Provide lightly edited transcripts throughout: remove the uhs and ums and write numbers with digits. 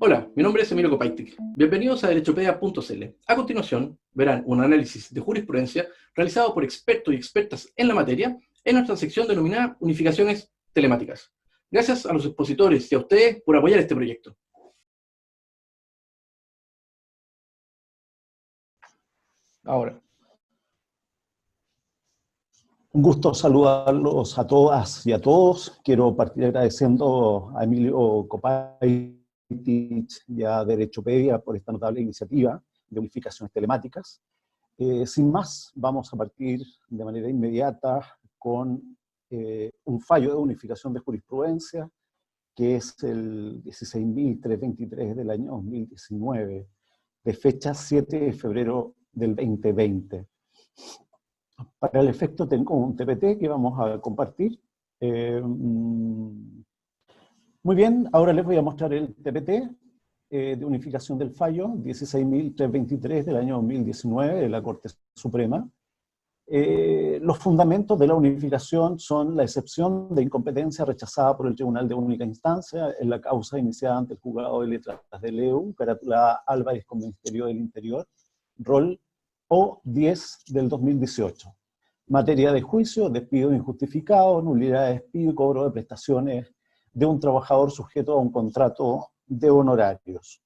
Hola, mi nombre es Emilio Kopaitik. Bienvenidos a derechopedia.cl. A continuación, verán un análisis de jurisprudencia realizado por expertos y expertas en la materia en nuestra sección denominada Unificaciones Telemáticas. Gracias a los expositores y a ustedes por apoyar este proyecto. Ahora. Un gusto saludarlos a todas y a todos. Quiero partir agradeciendo a Emilio Kopaitik y a Derechopedia por esta notable iniciativa de unificaciones telemáticas. Sin más, vamos a partir de manera inmediata con un fallo de unificación de jurisprudencia, que es el 16.323 del año 2019, de fecha 7 de febrero del 2020. Para el efecto tengo un TPT que vamos a compartir. Muy bien, ahora les voy a mostrar el TPT de unificación del fallo 16.323 del año 2019 de la Corte Suprema. Los fundamentos de la unificación son la excepción de incompetencia rechazada por el Tribunal de Única Instancia en la causa iniciada ante el Juzgado de Letras del EU, carátula Álvarez con Ministerio del Interior, rol O10 del 2018. Materia de juicio, despido injustificado, nulidad de despido y cobro de prestaciones de un trabajador sujeto a un contrato de honorarios.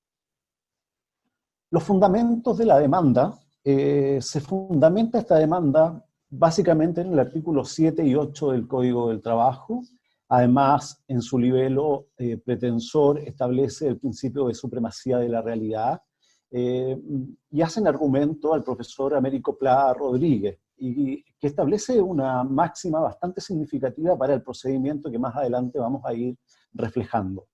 Los fundamentos de la demanda, se fundamenta esta demanda básicamente en el artículo 7 y 8 del Código del Trabajo. Además, en su libelo pretensor establece el principio de supremacía de la realidad, y hacen argumento al profesor Américo Pla Rodríguez, y que establece una máxima bastante significativa para el procedimiento que más adelante vamos a ir reflejando.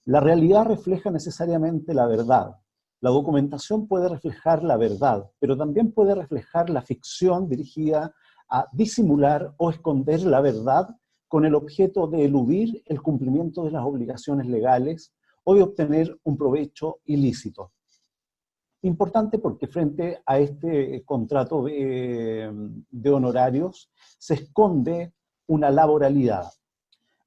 La realidad refleja necesariamente la verdad. La documentación puede reflejar la verdad, pero también puede reflejar la ficción dirigida a disimular o esconder la verdad con el objeto de eludir el cumplimiento de las obligaciones legales o de obtener un provecho ilícito. Importante porque frente a este contrato de honorarios se esconde una laboralidad.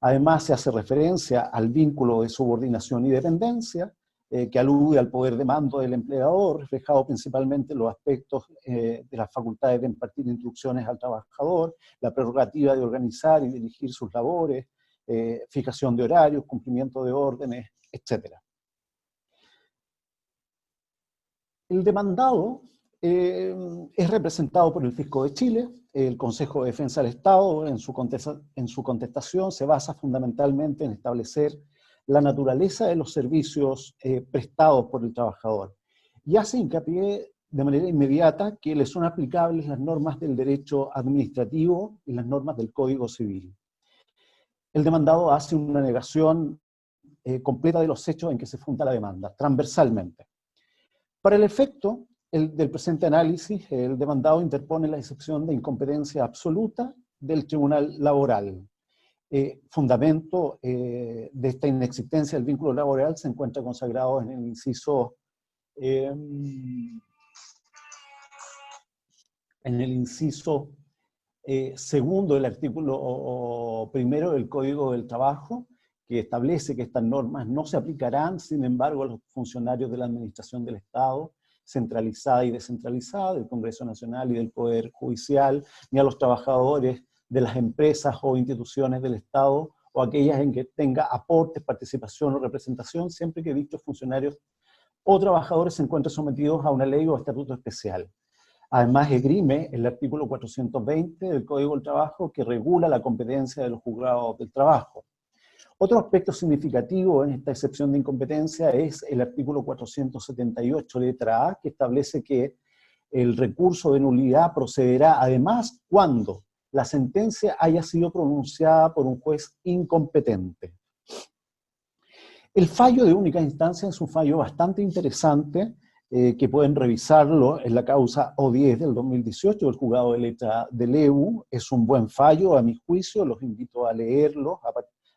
Además se hace referencia al vínculo de subordinación y dependencia, que alude al poder de mando del empleador, reflejado principalmente en los aspectos de las facultades de impartir instrucciones al trabajador, la prerrogativa de organizar y dirigir sus labores, fijación de horarios, cumplimiento de órdenes, etc. El demandado es representado por el Fisco de Chile. El Consejo de Defensa del Estado, en su contestación, se basa fundamentalmente en establecer la naturaleza de los servicios prestados por el trabajador, y hace hincapié de manera inmediata que le son aplicables las normas del derecho administrativo y las normas del Código Civil. El demandado hace una negación completa de los hechos en que se funda la demanda, transversalmente. Para el efecto del presente análisis, el demandado interpone la excepción de incompetencia absoluta del Tribunal Laboral. Fundamento de esta inexistencia del vínculo laboral se encuentra consagrado en el inciso segundo del artículo primero del Código del Trabajo, que establece que estas normas no se aplicarán, sin embargo, a los funcionarios de la Administración del Estado, centralizada y descentralizada, del Congreso Nacional y del Poder Judicial, ni a los trabajadores de las empresas o instituciones del Estado, o aquellas en que tenga aportes, participación o representación, siempre que dichos funcionarios o trabajadores se encuentren sometidos a una ley o estatuto especial. Además, esgrime el artículo 420 del Código del Trabajo, que regula la competencia de los juzgados del trabajo. Otro aspecto significativo en esta excepción de incompetencia es el artículo 478, letra A, que establece que el recurso de nulidad procederá además cuando la sentencia haya sido pronunciada por un juez incompetente. El fallo de única instancia es un fallo bastante interesante, que pueden revisarlo en la causa O10 del 2018 del Juzgado de Letras del EU. Es un buen fallo a mi juicio, los invito a leerlo,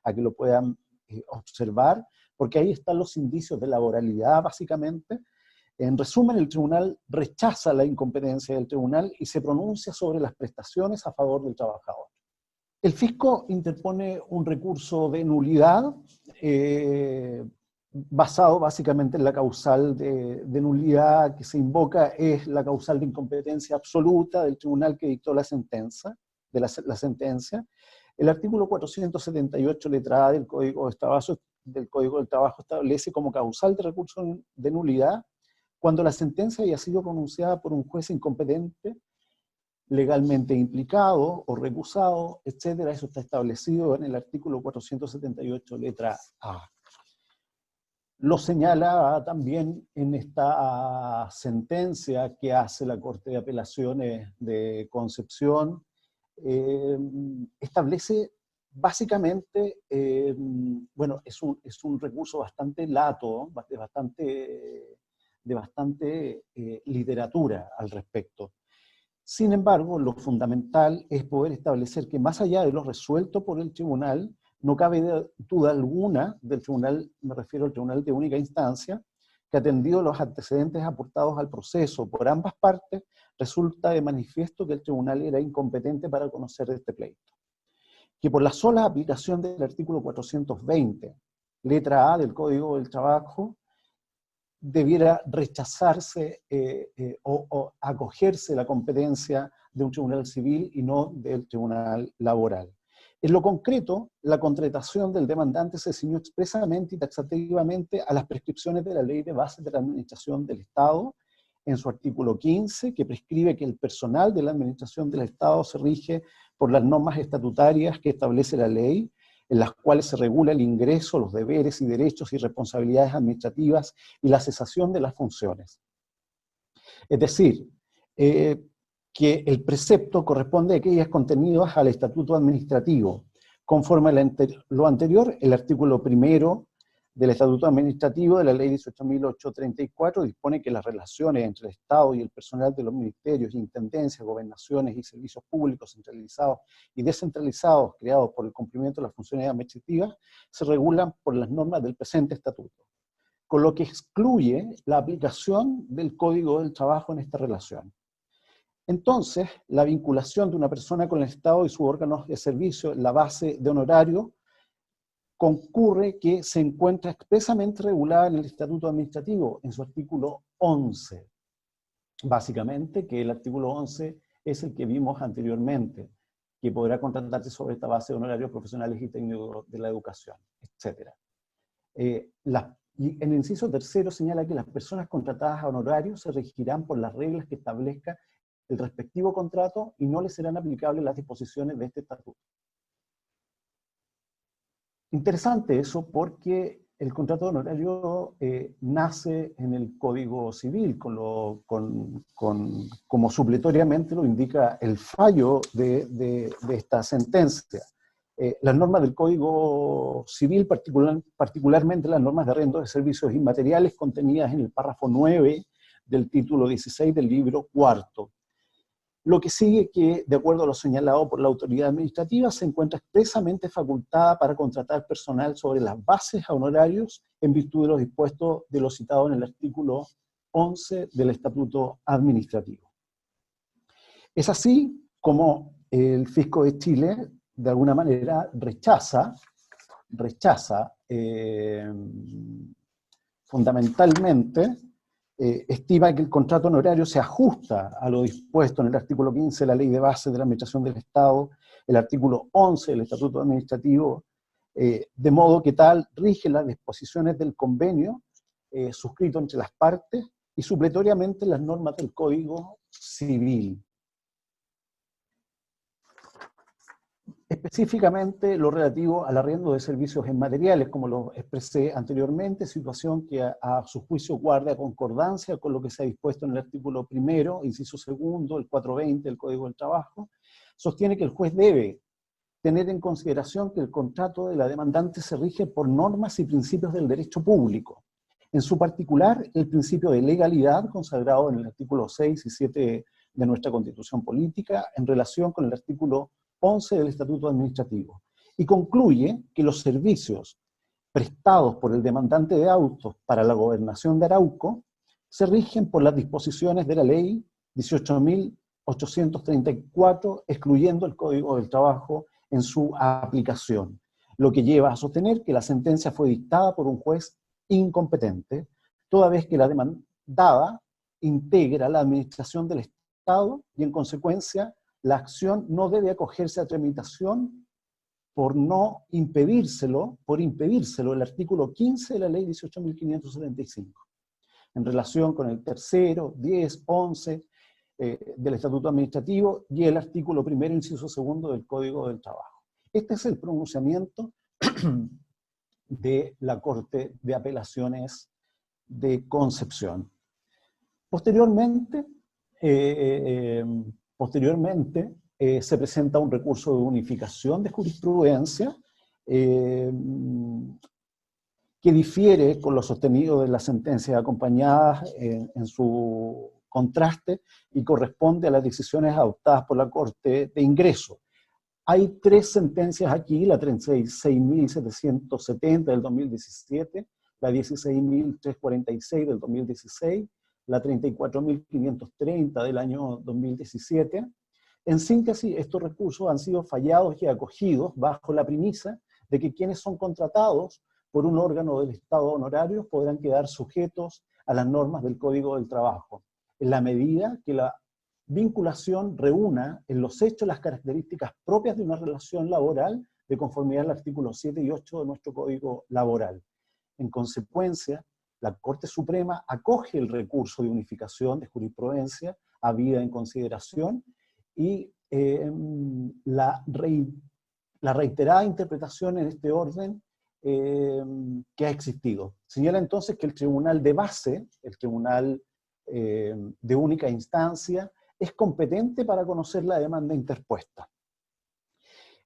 a que lo puedan observar, porque ahí están los indicios de laboralidad básicamente. En resumen, el tribunal rechaza la incompetencia del tribunal y se pronuncia sobre las prestaciones a favor del trabajador. El fisco interpone un recurso de nulidad basado básicamente en la causal de nulidad que se invoca, es la causal de incompetencia absoluta del tribunal que dictó la sentencia, la sentencia. El artículo 478, letra A del Código del Trabajo establece como causal de recurso de nulidad cuando la sentencia haya sido pronunciada por un juez incompetente, legalmente implicado o recusado, etcétera. Eso está establecido en el artículo 478, letra A. Lo señala también en esta sentencia que hace la Corte de Apelaciones de Concepción. Establece básicamente, bueno, es un recurso bastante lato, de bastante literatura al respecto. Sin embargo, lo fundamental es poder establecer que más allá de lo resuelto por el tribunal, no cabe duda alguna del tribunal, me refiero al tribunal de única instancia, que atendido los antecedentes aportados al proceso por ambas partes, resulta de manifiesto que el tribunal era incompetente para conocer este pleito. Que por la sola aplicación del artículo 420, letra A del Código del Trabajo, debiera rechazarse o acogerse la competencia de un tribunal civil y no del tribunal laboral. En lo concreto, la contratación del demandante se ciñó expresamente y taxativamente a las prescripciones de la Ley de Bases de la Administración del Estado, en su artículo 15, que prescribe que el personal de la Administración del Estado se rige por las normas estatutarias que establece la ley, en las cuales se regula el ingreso, los deberes y derechos y responsabilidades administrativas y la cesación de las funciones. Es decir, que el precepto corresponde a aquellas contenidas al estatuto administrativo. Conforme a lo anterior, el artículo 1 del estatuto administrativo de la ley 18.834 dispone que las relaciones entre el Estado y el personal de los ministerios, intendencias, gobernaciones y servicios públicos centralizados y descentralizados creados por el cumplimiento de las funciones administrativas se regulan por las normas del presente estatuto, con lo que excluye la aplicación del Código del Trabajo en esta relación. Entonces, la vinculación de una persona con el Estado y sus órganos de servicio en la base de honorario concurre que se encuentra expresamente regulada en el Estatuto Administrativo, en su artículo 11. Básicamente, que el artículo 11 es el que vimos anteriormente, que podrá contratarse sobre esta base de honorarios profesionales y técnicos de la educación, etc. Y en el inciso tercero señala que las personas contratadas a honorarios se regirán por las reglas que establezca el respectivo contrato y no les serán aplicables las disposiciones de este estatuto. Interesante eso porque el contrato de honorario nace en el Código Civil, como supletoriamente lo indica el fallo de esta sentencia. Las normas del Código Civil, particularmente las normas de arrendo de servicios inmateriales contenidas en el párrafo 9 del título 16 del libro cuarto. Lo que sigue que, de acuerdo a lo señalado por la autoridad administrativa, se encuentra expresamente facultada para contratar personal sobre las bases a honorarios en virtud de los dispuestos de lo citado en el artículo 11 del Estatuto Administrativo. Es así como el Fisco de Chile, de alguna manera, rechaza fundamentalmente, estima que el contrato honorario se ajusta a lo dispuesto en el artículo 15 de la Ley de Bases de la Administración del Estado, el artículo 11 del Estatuto Administrativo, de modo que tal rige las disposiciones del convenio suscrito entre las partes y supletoriamente las normas del Código Civil. Específicamente lo relativo al arriendo de servicios inmateriales, como lo expresé anteriormente, situación que a su juicio guarda concordancia con lo que se ha dispuesto en el artículo 1, inciso 2, el 420 del Código del Trabajo, sostiene que el juez debe tener en consideración que el contrato de la demandante se rige por normas y principios del derecho público. En su particular, el principio de legalidad consagrado en el artículo 6 y 7 de nuestra Constitución Política en relación con el artículo 11 del Estatuto Administrativo, y concluye que los servicios prestados por el demandante de autos para la gobernación de Arauco se rigen por las disposiciones de la Ley 18.834, excluyendo el Código del Trabajo en su aplicación, lo que lleva a sostener que la sentencia fue dictada por un juez incompetente, toda vez que la demandada integra la administración del Estado y, en consecuencia, la acción no debe acogerse a tramitación por impedírselo el artículo 15 de la ley 18.575, en relación con el tercero, 10, 11 del Estatuto Administrativo y el artículo primero, inciso segundo del Código del Trabajo. Este es el pronunciamiento de la Corte de Apelaciones de Concepción. Posteriormente, se presenta un recurso de unificación de jurisprudencia que difiere con lo sostenido de las sentencias acompañadas en su contraste y corresponde a las decisiones adoptadas por la Corte de Ingreso. Hay tres sentencias aquí, la 36.770 del 2017, la 16.346 del 2016, la 34.530 del año 2017. En síntesis, estos recursos han sido fallados y acogidos bajo la premisa de que quienes son contratados por un órgano del Estado honorario podrán quedar sujetos a las normas del Código del Trabajo, en la medida que la vinculación reúna en los hechos las características propias de una relación laboral de conformidad al artículo 7 y 8 de nuestro Código Laboral. En consecuencia, la Corte Suprema acoge el recurso de unificación de jurisprudencia habida en consideración y la reiterada interpretación en este orden que ha existido. Señala entonces que el tribunal de base, el tribunal de única instancia, es competente para conocer la demanda interpuesta.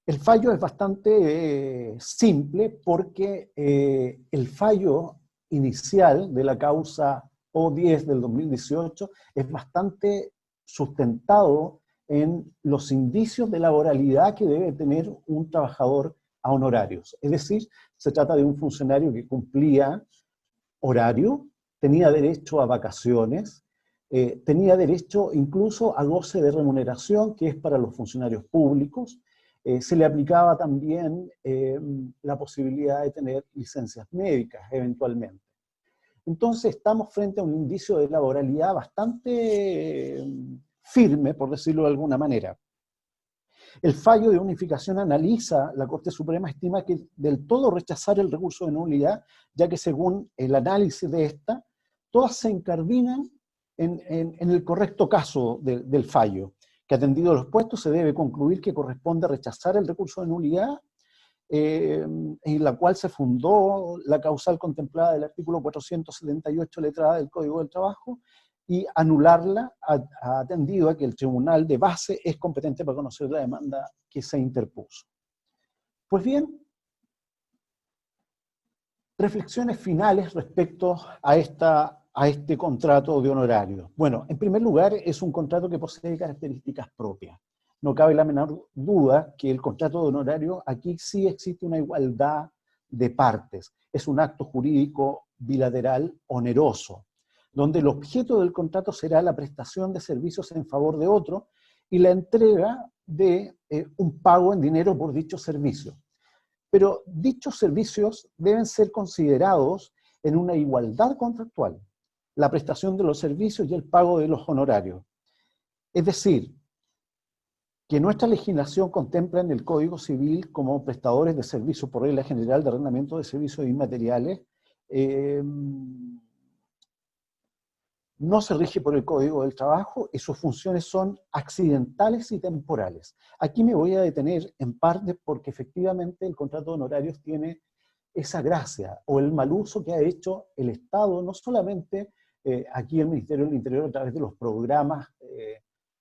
El fallo es bastante simple porque el fallo inicial de la causa O10 del 2018 es bastante sustentado en los indicios de laboralidad que debe tener un trabajador a honorarios. Es decir, se trata de un funcionario que cumplía horario, tenía derecho a vacaciones, tenía derecho incluso a goce de remuneración, que es para los funcionarios públicos. Se le aplicaba también la posibilidad de tener licencias médicas eventualmente. Entonces estamos frente a un indicio de laboralidad bastante firme, por decirlo de alguna manera. El fallo de unificación analiza, la Corte Suprema estima que del todo rechazar el recurso de nulidad, ya que según el análisis de esta, todas se incardinan en el correcto caso del fallo, que atendido los puestos se debe concluir que corresponde rechazar el recurso de nulidad, en la cual se fundó la causal contemplada del artículo 478 letra A del Código del Trabajo, y anularla atendido a que el tribunal de base es competente para conocer la demanda que se interpuso. Pues bien, reflexiones finales respecto a este contrato de honorario. Bueno, en primer lugar, es un contrato que posee características propias. No cabe la menor duda que el contrato de honorario, aquí sí existe una igualdad de partes. Es un acto jurídico bilateral oneroso, donde el objeto del contrato será la prestación de servicios en favor de otro y la entrega de un pago en dinero por dichos servicios. Pero dichos servicios deben ser considerados en una igualdad contractual, la prestación de los servicios y el pago de los honorarios. Es decir, que nuestra legislación contempla en el Código Civil como prestadores de servicios por regla general de arrendamiento de servicios inmateriales, no se rige por el Código del Trabajo y sus funciones son accidentales y temporales. Aquí me voy a detener en parte porque efectivamente el contrato de honorarios tiene esa gracia o el mal uso que ha hecho el Estado, no solamente aquí el Ministerio del Interior a través de los programas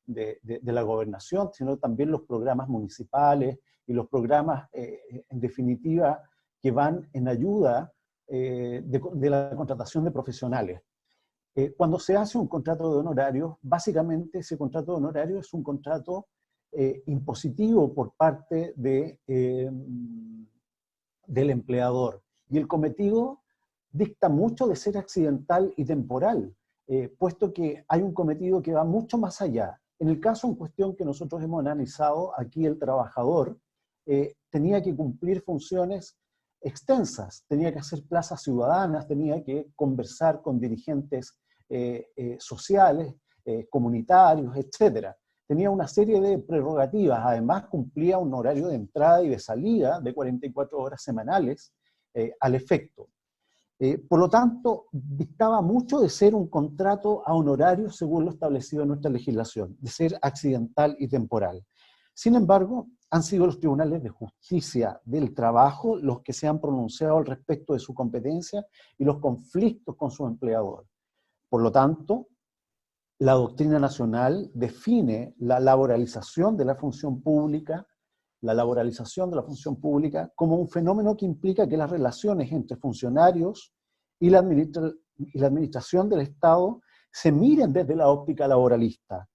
de la gobernación, sino también los programas municipales y los programas, en definitiva, que van en ayuda de la contratación de profesionales. Cuando se hace un contrato de honorarios, básicamente ese contrato de honorarios es un contrato impositivo por parte del empleador. Y el cometido dicta mucho de ser accidental y temporal, puesto que hay un cometido que va mucho más allá. En el caso en cuestión que nosotros hemos analizado, aquí el trabajador tenía que cumplir funciones extensas. Tenía que hacer plazas ciudadanas, tenía que conversar con dirigentes sociales, comunitarios, etc. Tenía una serie de prerrogativas. Además, cumplía un horario de entrada y de salida de 44 horas semanales al efecto. Por lo tanto, dictaba mucho de ser un contrato a honorario según lo establecido en nuestra legislación, de ser accidental y temporal. Sin embargo, han sido los tribunales de justicia del trabajo los que se han pronunciado al respecto de su competencia y los conflictos con su empleador. Por lo tanto, la doctrina nacional define la laboralización de la función pública como un fenómeno que implica que las relaciones entre funcionarios y la administración del Estado se miren desde la óptica laboralista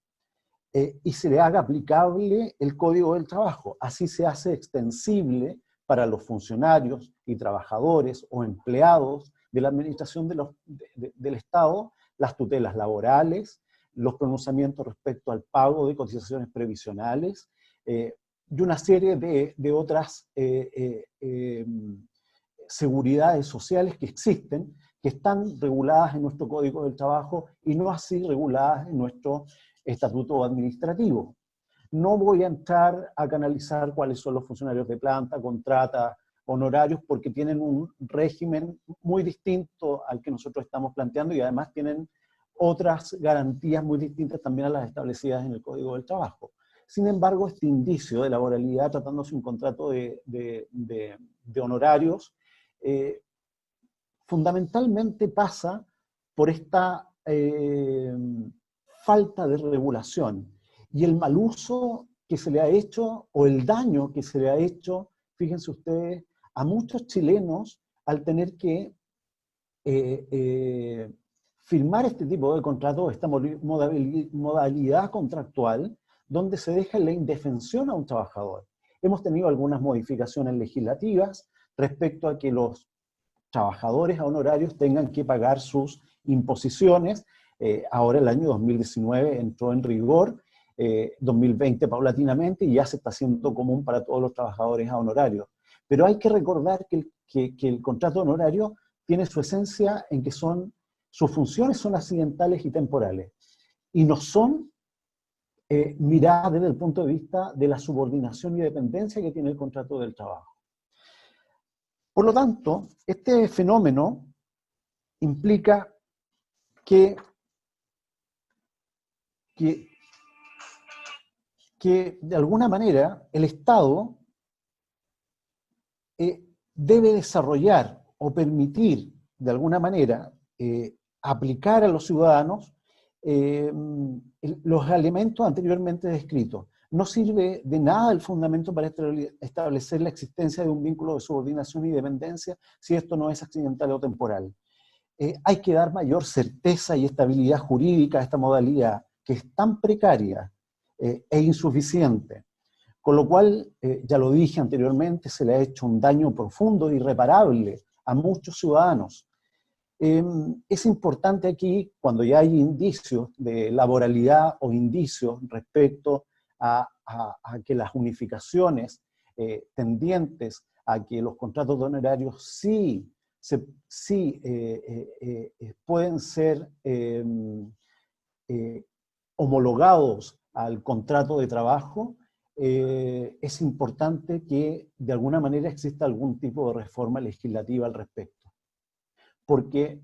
y se le haga aplicable el Código del Trabajo. Así se hace extensible para los funcionarios y trabajadores o empleados de la administración del Estado las tutelas laborales, los pronunciamientos respecto al pago de cotizaciones previsionales, y una serie de otras seguridades sociales que existen, que están reguladas en nuestro Código del Trabajo y no así reguladas en nuestro Estatuto Administrativo. No voy a entrar a canalizar cuáles son los funcionarios de planta, contrata, honorarios, porque tienen un régimen muy distinto al que nosotros estamos planteando y además tienen otras garantías muy distintas también a las establecidas en el Código del Trabajo. Sin embargo, este indicio de laboralidad, tratándose de un contrato de honorarios, fundamentalmente pasa por esta falta de regulación y el mal uso que se le ha hecho, o el daño que se le ha hecho, fíjense ustedes, a muchos chilenos al tener que firmar este tipo de contrato, esta modalidad contractual, donde se deja en la indefensión a un trabajador. Hemos tenido algunas modificaciones legislativas respecto a que los trabajadores a honorarios tengan que pagar sus imposiciones. Ahora el año 2019 entró en rigor, 2020 paulatinamente, y ya se está haciendo común para todos los trabajadores a honorarios. Pero hay que recordar que el contrato honorario tiene su esencia en que sus funciones son accidentales y temporales, y no son miradas desde el punto de vista de la subordinación y dependencia que tiene el contrato del trabajo. Por lo tanto, este fenómeno implica que de alguna manera el Estado debe desarrollar o permitir de alguna manera aplicar a los ciudadanos los elementos anteriormente descritos. No sirve de nada el fundamento para establecer la existencia de un vínculo de subordinación y dependencia si esto no es accidental o temporal. Hay que dar mayor certeza y estabilidad jurídica a esta modalidad, que es tan precaria e insuficiente. Con lo cual, ya lo dije anteriormente, se le ha hecho un daño profundo e irreparable a muchos ciudadanos. Es importante aquí, cuando ya hay indicios de laboralidad o indicios respecto a que las unificaciones tendientes a que los contratos de honorarios sí pueden ser homologados al contrato de trabajo, es importante que de alguna manera exista algún tipo de reforma legislativa al respecto. Porque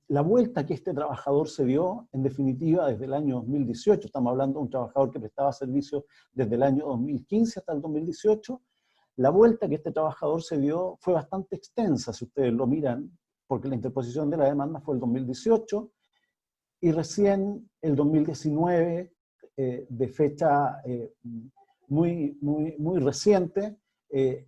la vuelta que este trabajador se dio, en definitiva, desde el año 2018, estamos hablando de un trabajador que prestaba servicio desde el año 2015 hasta el 2018, la vuelta que este trabajador se dio fue bastante extensa, si ustedes lo miran, porque la interposición de la demanda fue el 2018, y recién el 2019, de fecha muy reciente,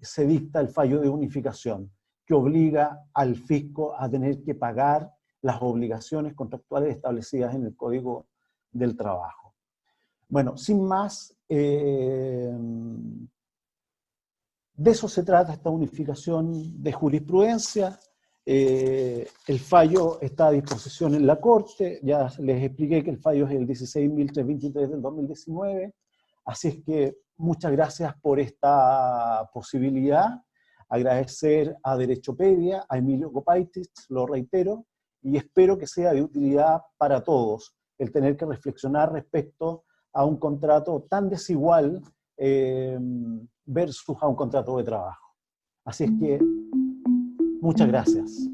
se dicta el fallo de unificación, que obliga al fisco a tener que pagar las obligaciones contractuales establecidas en el Código del Trabajo. Bueno, sin más, de eso se trata esta unificación de jurisprudencia. El fallo está a disposición en la Corte, ya les expliqué que el fallo es el 16.323 del 2019, así es que muchas gracias por esta posibilidad. agradecer a Derechopedia, a Emilio Copaitis, lo reitero, y espero que sea de utilidad para todos el tener que reflexionar respecto a un contrato tan desigual versus a un contrato de trabajo. Así es que, muchas gracias.